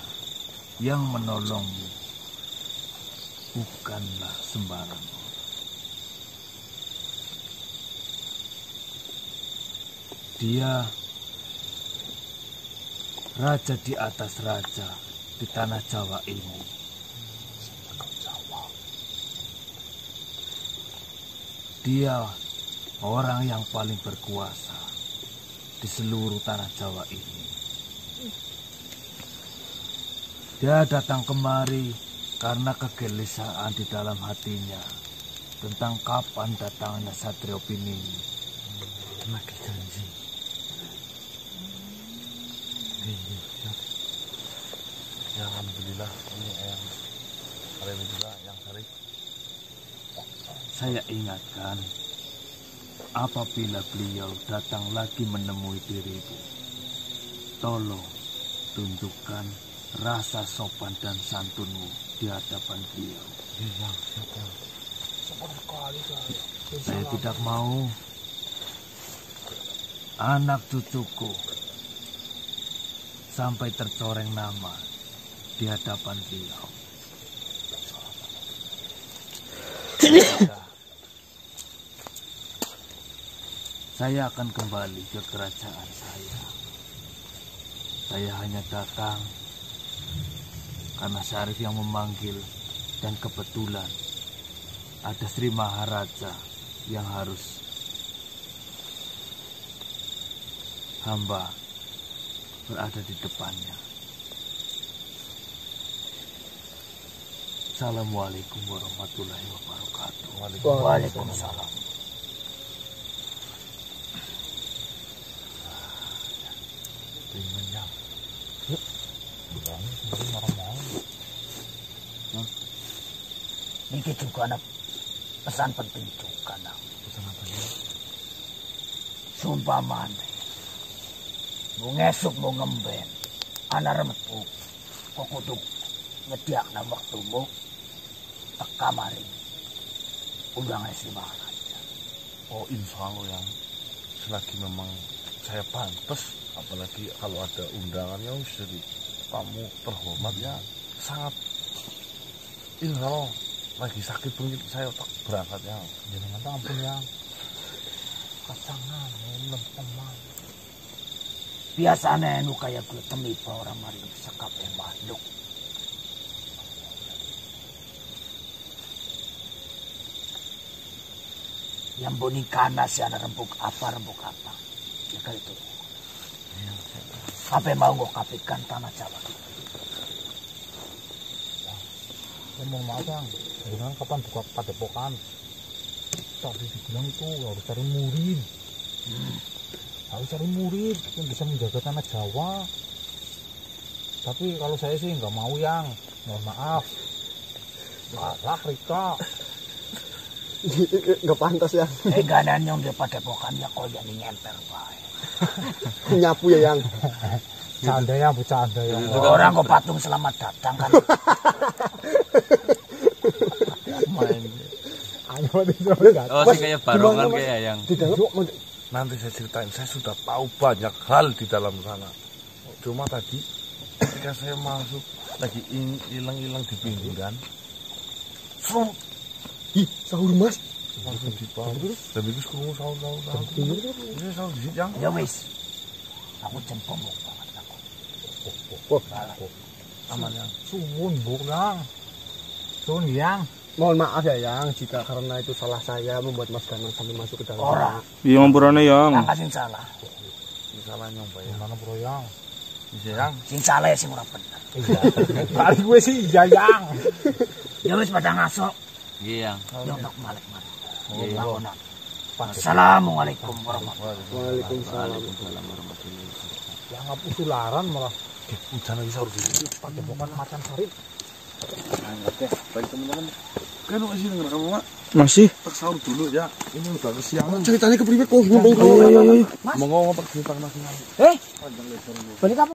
yang menolongmu bukanlah sembarang. Dia raja di atas raja di tanah Jawa ini. Dia orang yang paling berkuasa di seluruh tanah Jawa ini. Dia datang kemari karena kegelisahan di dalam hatinya tentang kapan datangnya Satrio Pininggi. Lagi janji. Ya alhamdulillah ini yang juga yang sari. Saya ingatkan, apabila beliau datang lagi menemui dirimu, tolong tunjukkan rasa sopan dan santunmu di hadapan beliau. Iya, siapa? Saya tidak mau anak cucuku sampai tercoreng nama di hadapan beliau. Saya akan kembali ke kerajaan saya. Saya hanya datang karena Syarif yang memanggil dan kebetulan ada Sri Maharaja yang harus hamba berada di depannya. Assalamualaikum warahmatullahi wabarakatuh. Waalaikumsalam. Ini juga ada pesan penting juga nak. Pesan apa ya? Sumpah mane. Mau ngesuk mau ngemben. Anak remetu. Kok kudu ngediakna waktumu. Tak kamari. Undangan si Maharaja. Oh insya Allah yang selagi memang saya pantas, apalagi kalau ada undangannya jadi tamu terhormat ya sangat. Ini kalau lagi sakit pun saya tak berangkatnya. Jangan ampun ya. Kacangan, lempeman. Biasanya nu kayak gue temipa orang mari sekap makhluk. Yang bonikana si anak rembuk apa. Ya kali itu. Apa mau gue kapikan tanah Jawa kita. Mohon maaf Yang, dengan kapan buka padepokan? Tadi dibilang itu harus cari murid. Harus cari murid yang bisa menjaga tanah Jawa. Tapi kalau saya sih nggak mau Yang, mohon maaf. Galak Rika. Nggak pantas ya. Ganan yang dia padepokan ya kau yang nyemper bae. Nyapu ya Yang. Canda ya, bercanda ya. Orang kok patung selamat datang kan. Oh sih kayak barongan kayak yang. Nanti saya ceritain, saya sudah tahu banyak hal di dalam sana. Cuma tadi ketika saya masuk lagi hilang-hilang di pinggiran. Ih, sahur Mas. Langsung dipanggil. Dan itu krungu sahur. Ini sahur di situ Yang. Ya wis. Aku cempong banget aku. Aman Yang. Suwun Buk Yang. Suwun Yang. Mohon maaf ya Yang, jika karena itu salah saya membuat Mas Ganang sampai masuk ke dalam. Orang. Iya ngampurane Yang. Angkat sing salah. Ini salah nyompa ya. Gimana bro Yang? Bisa Yang. Sing salah ya sing ora bener. Iya. Balik gue sih iya Yang. Ya wis pada ngasok. Iya Yang. Ya untuk malik. Assalamualaikum warahmatullahi Waalaikumsalam. Yang ngapus tularan malah. Hujan lagi sahur di situ. Padepokan Macan Sari. Oke, baik teman-teman. Kan masih dengar kamu Mak? Masih. Tak sahur dulu ya. Ini udah kesiangan. Ceritanya ke priwe kok ngomong. Ayo. Mau ngomong pergi Pak Mas. Balik apa?